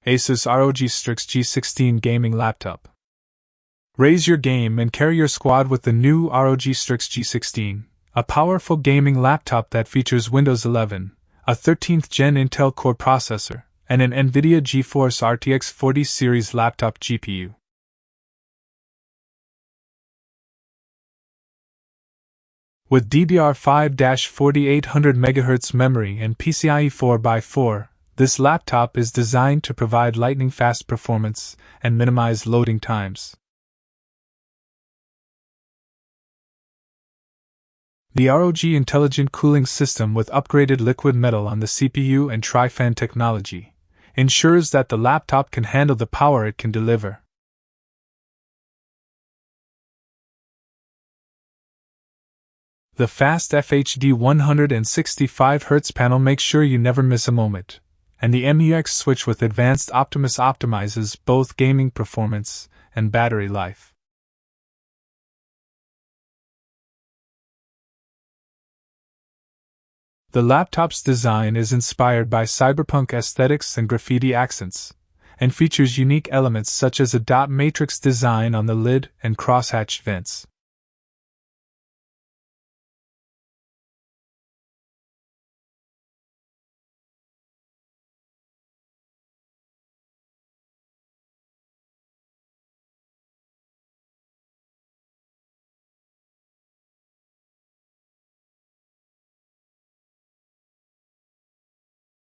ASUS ROG Strix G16 Gaming Laptop. Raise your game and carry your squad with the new ROG Strix G16, a powerful gaming laptop that features Windows 11, a 13th Gen Intel Core processor, and an NVIDIA GeForce RTX 40 series laptop GPU. With DDR5-4800 MHz memory and PCIe 4x4, this laptop is designed to provide lightning-fast performance and minimize loading times. The ROG Intelligent Cooling system with upgraded liquid metal on the CPU and tri-fan technology ensures that the laptop can handle the power it can deliver. The fast FHD 165Hz panel makes sure you never miss a moment, and the MUX Switch with Advanced Optimus optimizes both gaming performance and battery life. The laptop's design is inspired by cyberpunk aesthetics and graffiti accents, and features unique elements such as a dot matrix design on the lid and crosshatch vents.